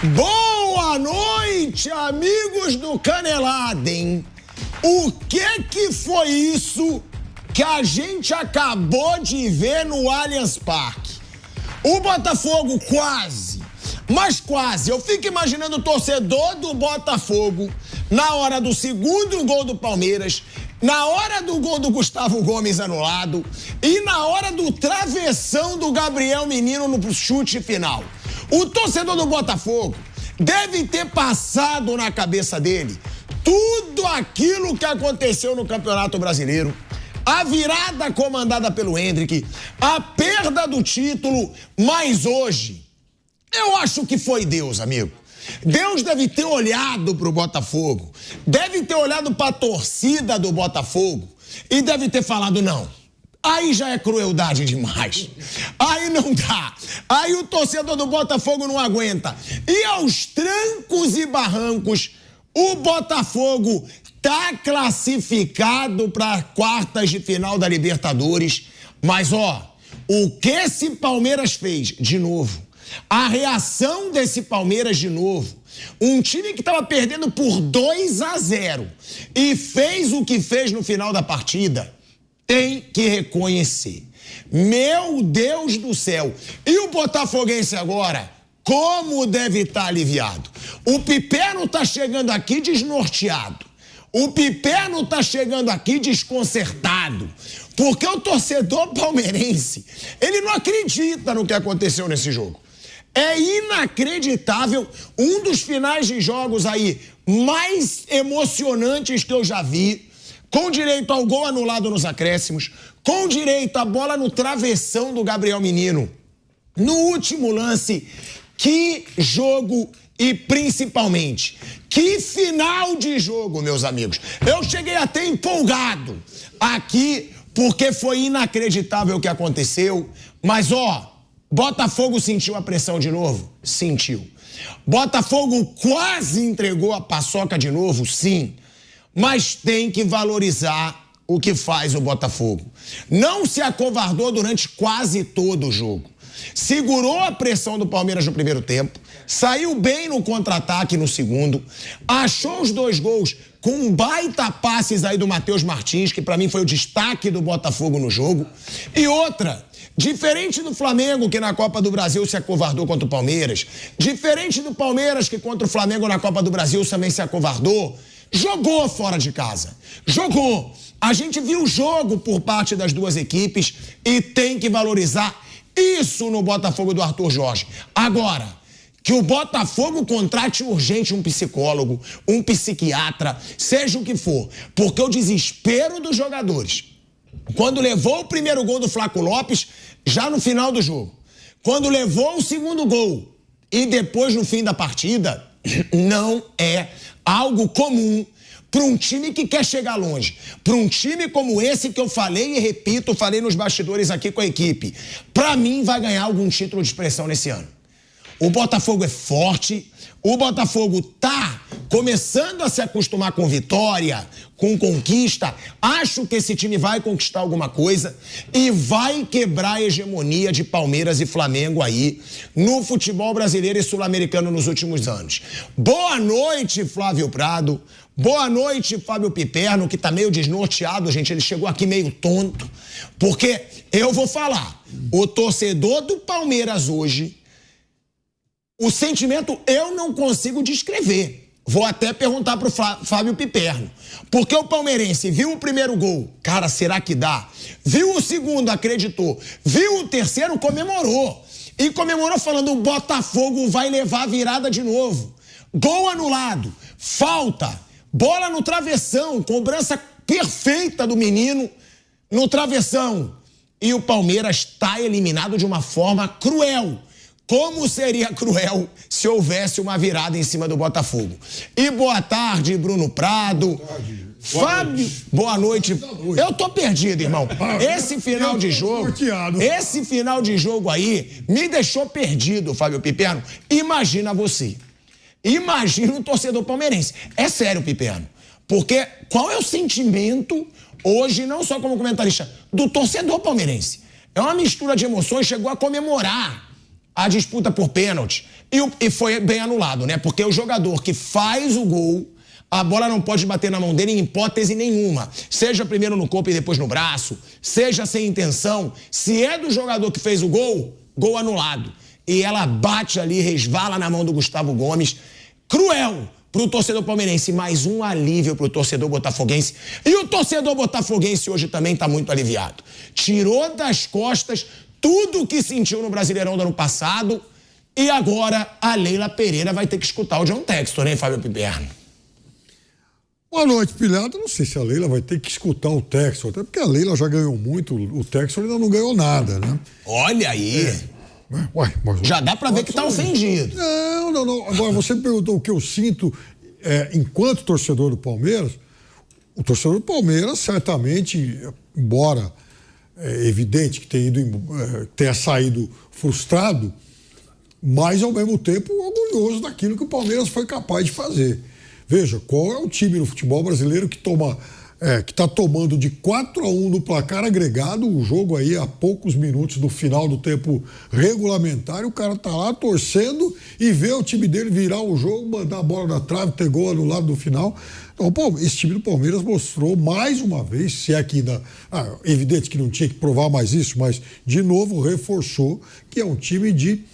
Boa noite, amigos do Canelada, O que foi isso que a gente acabou de ver no Allianz Parque? O Botafogo quase, mas quase. Eu fico imaginando o torcedor do Botafogo na hora do segundo gol do Palmeiras, na hora do gol do Gustavo Gomes anulado e na hora do travessão do Gabriel Menino no chute final. O torcedor do Botafogo deve ter passado na cabeça dele tudo aquilo que aconteceu no Campeonato Brasileiro, a virada comandada pelo Endrick, a perda do título, mas hoje, eu acho que foi Deus, amigo. Deus deve ter olhado pro Botafogo, deve ter olhado pra torcida do Botafogo e deve ter falado, não, aí já é crueldade demais, aí não dá, aí o torcedor do Botafogo não aguenta. E aos trancos e barrancos, o Botafogo tá classificado para quartas de final da Libertadores, mas ó, o que esse Palmeiras fez de novo, a reação desse Palmeiras de novo, um time que estava perdendo por 2-0 e fez o que fez no final da partida, tem que reconhecer. Meu Deus do céu! E o botafoguense agora, como deve estar aliviado? O Piperno tá chegando aqui desnorteado. O Piperno tá chegando aqui desconcertado. Porque o torcedor palmeirense, ele não acredita no que aconteceu nesse jogo. É inacreditável, um dos finais de jogos aí mais emocionantes que eu já vi, com direito ao gol anulado nos acréscimos, com direito à bola no travessão do Gabriel Menino. No último lance, que jogo e principalmente, que final de jogo, meus amigos. Eu cheguei até empolgado aqui, porque foi inacreditável o que aconteceu, mas ó, Botafogo sentiu a pressão de novo? Sentiu. Botafogo quase entregou a paçoca de novo? Sim. Mas tem que valorizar o que faz o Botafogo. Não se acovardou durante quase todo o jogo. Segurou a pressão do Palmeiras no primeiro tempo, saiu bem no contra-ataque no segundo, achou os 2 gols com baita passes aí do Matheus Martins, que pra mim foi o destaque do Botafogo no jogo. E outra, diferente do Flamengo, que na Copa do Brasil se acovardou contra o Palmeiras, diferente do Palmeiras, que contra o Flamengo na Copa do Brasil também se acovardou, jogou fora de casa. Jogou. A gente viu o jogo por parte das duas equipes e tem que valorizar isso no Botafogo do Arthur Jorge. Agora, que o Botafogo contrate urgente um psicólogo, um psiquiatra, seja o que for, porque o desespero dos jogadores, quando levou o primeiro gol do Flaco Lopes, já no final do jogo, quando levou o segundo gol e depois no fim da partida, não é algo comum para um time que quer chegar longe, para um time como esse que eu falei e repito, falei nos bastidores aqui com a equipe, para mim vai ganhar algum título de expressão nesse ano. O Botafogo é forte, o Botafogo tá começando a se acostumar com vitória, com conquista. Acho que esse time vai conquistar alguma coisa e vai quebrar a hegemonia de Palmeiras e Flamengo aí no futebol brasileiro e sul-americano nos últimos anos. Boa noite, Flávio Prado. Boa noite, Fábio Piperno, que tá meio desnorteado, gente. Ele chegou aqui meio tonto, porque eu vou falar, o torcedor do Palmeiras hoje, o sentimento eu não consigo descrever. Vou até perguntar pro Fábio Piperno. Porque o palmeirense viu o primeiro gol, cara, será que dá? Viu o segundo, acreditou. Viu o terceiro, comemorou. E comemorou falando, o Botafogo vai levar a virada de novo. Gol anulado, falta, bola no travessão, cobrança perfeita do menino no travessão. E o Palmeiras está eliminado de uma forma cruel. Como seria cruel se houvesse uma virada em cima do Botafogo. E boa tarde, Bruno Prado. Boa tarde. Fábio, boa noite. Eu tô perdido, irmão. Esse final de jogo aí me deixou perdido, Fábio Piperno. Imagina você. Imagina o torcedor palmeirense. É sério, Piperno. Porque qual é o sentimento hoje, não só como comentarista, do torcedor palmeirense? É uma mistura de emoções, chegou a comemorar a disputa por pênalti. E foi bem anulado, né? Porque o jogador que faz o gol, a bola não pode bater na mão dele em hipótese nenhuma. Seja primeiro no corpo e depois no braço, seja sem intenção. Se é do jogador que fez o gol, gol anulado. E ela bate ali, resvala na mão do Gustavo Gomes. Cruel pro torcedor palmeirense, mais um alívio pro torcedor botafoguense. E o torcedor botafoguense hoje também tá muito aliviado. Tirou das costas tudo o que sentiu no Brasileirão do ano passado e agora a Leila Pereira vai ter que escutar o John Textor, né, Fábio Piperno? Boa noite, pilhado. Não sei se a Leila vai ter que escutar o Textor, até porque a Leila já ganhou muito, o Textor ainda não ganhou nada, né? Olha aí. Ué, mas já dá pra ver que tá ofendido. Não. Agora, você me perguntou o que eu sinto enquanto torcedor do Palmeiras. O torcedor do Palmeiras, certamente, embora evidente que tenha saído frustrado, mas, ao mesmo tempo, orgulhoso daquilo que o Palmeiras foi capaz de fazer. Veja, qual é o time no futebol brasileiro que está tomando de 4-1 no placar agregado, o jogo aí a poucos minutos do final do tempo regulamentar, e o cara tá lá torcendo e vê o time dele virar o jogo, mandar a bola na trave, ter gol no lado do final. Então, esse time do Palmeiras mostrou mais uma vez, se é que ainda... evidente que não tinha que provar mais isso, mas de novo reforçou que é um time de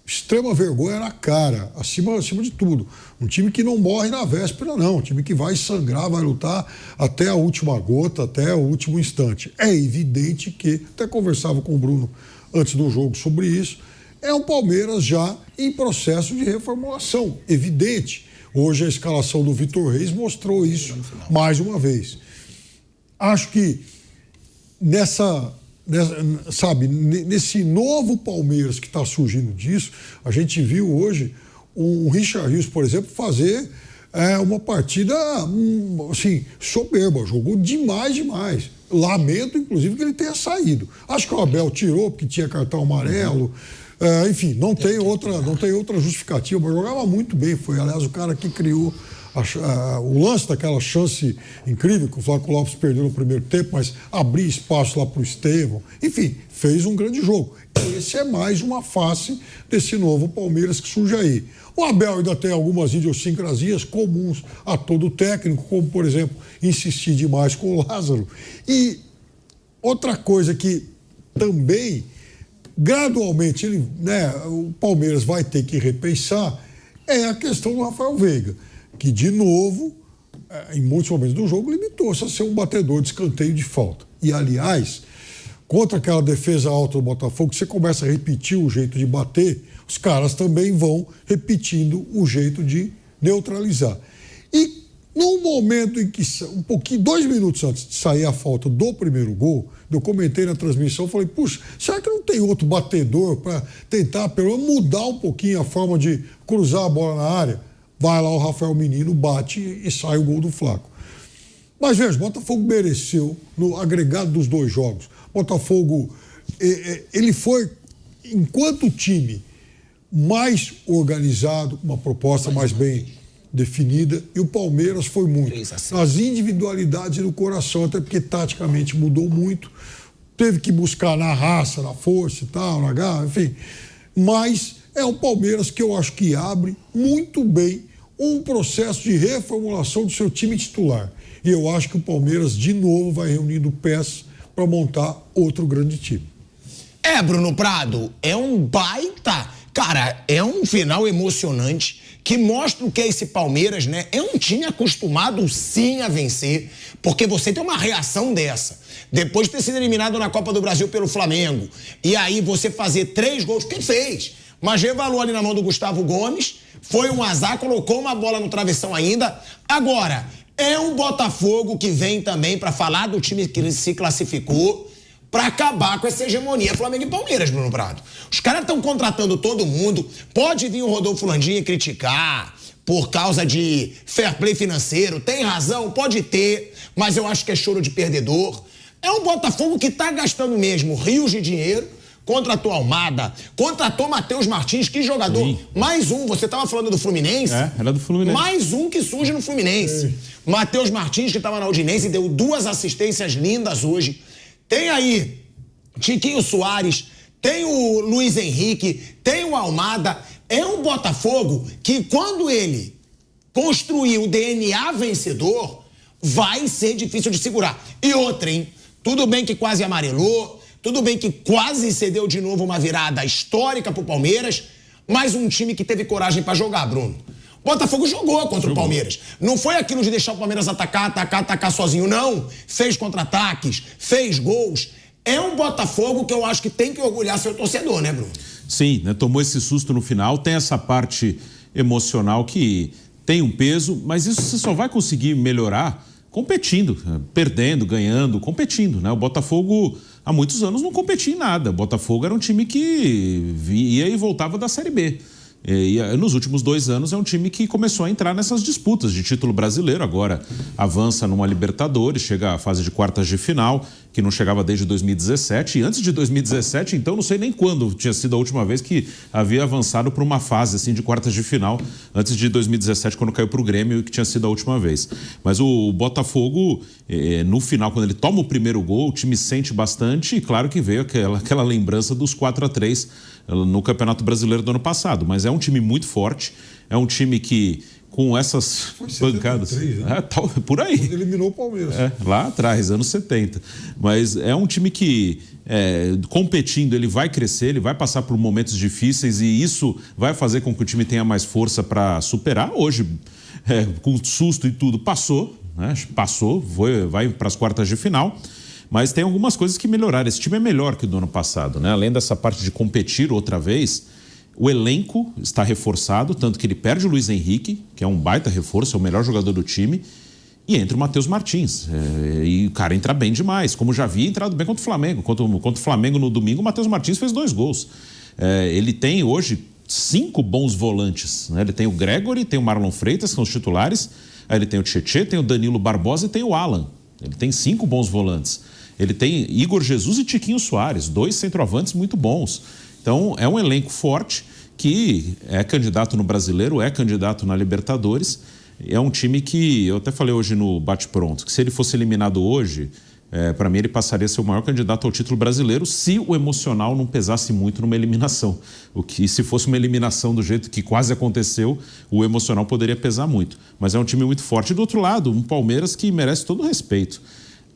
extrema vergonha na cara, acima de tudo. Um time que não morre na véspera, não. Um time que vai sangrar, vai lutar até a última gota, até o último instante. É evidente que, até conversava com o Bruno antes do jogo sobre isso, é um Palmeiras já em processo de reformulação. Evidente. Hoje a escalação do Vitor Reis mostrou isso mais uma vez. Acho que nesse novo Palmeiras que está surgindo disso, a gente viu hoje o Richard Rios, por exemplo, fazer uma partida assim, soberba, jogou demais. Lamento, inclusive, que ele tenha saído. Acho que o Abel tirou porque tinha cartão amarelo. Enfim, não tem outra justificativa, mas jogava muito bem. Foi, aliás, o cara que criou o lance daquela chance incrível que o Flávio Lopes perdeu no primeiro tempo, mas abrir espaço lá para o Estevão. Enfim, fez um grande jogo. Esse é mais uma face desse novo Palmeiras que surge aí. O Abel ainda tem algumas idiosincrasias comuns a todo técnico, como, por exemplo, insistir demais com o Lázaro. E outra coisa que também, gradualmente, o Palmeiras vai ter que repensar é a questão do Rafael Veiga, que, de novo, em muitos momentos do jogo, limitou-se a ser um batedor de escanteio de falta. E, aliás, contra aquela defesa alta do Botafogo, você começa a repetir o jeito de bater, os caras também vão repetindo o jeito de neutralizar. E, num momento em que, 2 minutos antes de sair a falta do primeiro gol, eu comentei na transmissão, falei, puxa, será que não tem outro batedor para tentar, pelo menos, mudar um pouquinho a forma de cruzar a bola na área? Vai lá o Rafael Menino, bate e sai o gol do Flaco. Mas veja, o Botafogo mereceu, no agregado dos 2 jogos. Botafogo, ele foi, enquanto time, mais organizado, uma proposta mais bem definida, e o Palmeiras foi muito. Nas individualidades e no coração, até porque taticamente mudou muito. Teve que buscar na raça, na força e tal, na garra, enfim. Mas é o Palmeiras que eu acho que abre muito bem um processo de reformulação do seu time titular. E eu acho que o Palmeiras, de novo, vai reunindo peças para montar outro grande time. Bruno Prado, é um baita... Cara, é um final emocionante que mostra o que é esse Palmeiras, né? É um time acostumado, sim, a vencer, porque você tem uma reação dessa. Depois de ter sido eliminado na Copa do Brasil pelo Flamengo, e aí você fazer 3 gols, quem fez? Mas revalou ali na mão do Gustavo Gomes, foi um azar, colocou uma bola no travessão ainda. Agora, é um Botafogo que vem também para falar do time que se classificou, para acabar com essa hegemonia Flamengo e Palmeiras, Bruno Prado. Os caras estão contratando todo mundo, pode vir o Rodolfo Landim e criticar por causa de fair play financeiro, tem razão, pode ter, mas eu acho que é choro de perdedor. É um Botafogo que está gastando mesmo rios de dinheiro, contratou Almada, contratou Matheus Martins, que jogador. Sim. Mais um, você estava falando do Fluminense? Era do Fluminense. Mais um que surge no Fluminense. Matheus Martins, que estava na Udinese, deu 2 assistências lindas hoje. Tem aí Tiquinho Soares, tem o Luiz Henrique, tem o Almada. É um Botafogo que, quando ele construir o DNA vencedor, vai ser difícil de segurar. E outra, hein? Tudo bem que quase amarelou, tudo bem que quase cedeu de novo uma virada histórica pro Palmeiras, mas um time que teve coragem pra jogar, Bruno. O Botafogo jogou contra o Palmeiras. Não foi aquilo de deixar o Palmeiras atacar sozinho, não. Fez contra-ataques, fez gols. É um Botafogo que eu acho que tem que orgulhar seu torcedor, né, Bruno? Sim, né? Tomou esse susto no final, tem essa parte emocional que tem um peso, mas isso você só vai conseguir melhorar competindo, perdendo, ganhando, competindo, né? O Botafogo há muitos anos não competia em nada. O Botafogo era um time que ia e voltava da Série B. E nos últimos 2 anos é um time que começou a entrar nessas disputas de título brasileiro, agora avança numa Libertadores, chega à fase de quartas de final, que não chegava desde 2017, e antes de 2017, então não sei nem quando tinha sido a última vez que havia avançado para uma fase assim de quartas de final, antes de 2017, quando caiu para o Grêmio, que tinha sido a última vez. Mas o Botafogo, no final, quando ele toma o primeiro gol, o time sente bastante, e claro que veio aquela lembrança dos 4-3 no Campeonato Brasileiro do ano passado, mas é um time muito forte, é um time que com essas pancadas, né? Por aí. Quando eliminou o Palmeiras. Lá atrás, anos 70. Mas é um time que, competindo, ele vai crescer, ele vai passar por momentos difíceis e isso vai fazer com que o time tenha mais força para superar. Hoje, com susto e tudo, passou, né? Vai para as quartas de final. Mas tem algumas coisas que melhoraram. Esse time é melhor que o do ano passado, né? Além dessa parte de competir outra vez, o elenco está reforçado, tanto que ele perde o Luiz Henrique, que é um baita reforço, é o melhor jogador do time, e entra o Matheus Martins. E o cara entra bem demais, como já havia entrado bem contra o Flamengo. Contra o Flamengo no domingo, o Matheus Martins fez 2 gols. Ele tem hoje 5 bons volantes, né? Ele tem o Gregory, tem o Marlon Freitas, que são os titulares, aí ele tem o Tietê, tem o Danilo Barbosa e tem o Alan. Ele tem 5 bons volantes. Ele tem Igor Jesus e Tiquinho Soares, 2 centroavantes muito bons. Então, é um elenco forte que é candidato no Brasileiro, é candidato na Libertadores. É um time que, eu até falei hoje no Bate-Pronto, que se ele fosse eliminado hoje, para mim ele passaria a ser o maior candidato ao título brasileiro se o emocional não pesasse muito numa eliminação. O que, se fosse uma eliminação do jeito que quase aconteceu, o emocional poderia pesar muito. Mas é um time muito forte. E do outro lado, um Palmeiras que merece todo o respeito.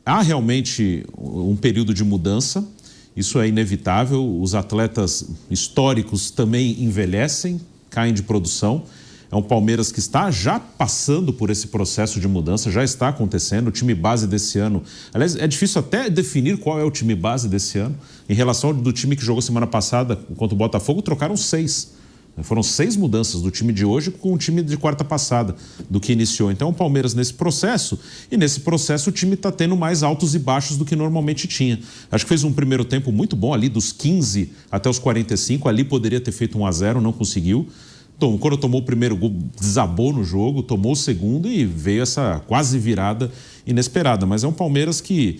Há realmente um período de mudança, isso é inevitável. Os atletas históricos também envelhecem, caem de produção. É um Palmeiras que está já passando por esse processo de mudança, já está acontecendo. O time base desse ano, aliás, é difícil até definir qual é o time base desse ano. Em relação ao do time que jogou semana passada contra o Botafogo, trocaram 6. Foram 6 mudanças do time de hoje com o time de quarta passada, do que iniciou. Então, o Palmeiras nesse processo, e nesse processo o time está tendo mais altos e baixos do que normalmente tinha. Acho que fez um primeiro tempo muito bom ali, dos 15 até os 45, ali poderia ter feito 1-0, não conseguiu. Então, quando tomou o primeiro gol, desabou no jogo, tomou o segundo e veio essa quase virada inesperada. Mas é um Palmeiras que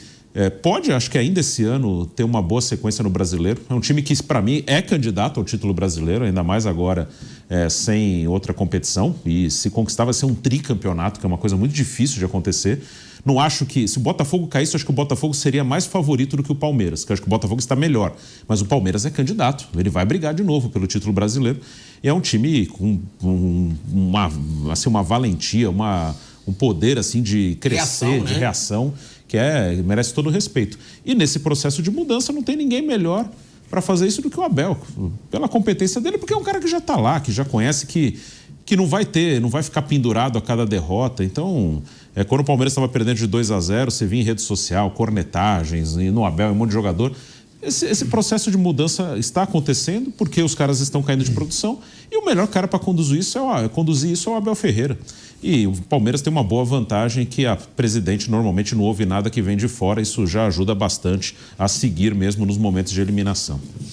pode, acho que ainda esse ano, ter uma boa sequência no Brasileiro. É um time que, para mim, é candidato ao título brasileiro, ainda mais agora sem outra competição. E se conquistar vai ser um tricampeonato, que é uma coisa muito difícil de acontecer. Não acho que, se o Botafogo caísse, acho que o Botafogo seria mais favorito do que o Palmeiras, que eu acho que o Botafogo está melhor. Mas o Palmeiras é candidato, ele vai brigar de novo pelo título brasileiro. E é um time com uma valentia, um poder assim de crescer, de reação, que merece todo o respeito. E nesse processo de mudança não tem ninguém melhor para fazer isso do que o Abel, pela competência dele, porque é um cara que já está lá, que já conhece, que não vai ficar pendurado a cada derrota. Então, quando o Palmeiras estava perdendo de 2-0, você via em rede social, cornetagens, e no Abel, um monte de jogador. Esse processo de mudança está acontecendo porque os caras estão caindo de produção e o melhor cara para conduzir isso é o Abel Ferreira. E o Palmeiras tem uma boa vantagem que a presidente normalmente não ouve nada que vem de fora, isso já ajuda bastante a seguir mesmo nos momentos de eliminação.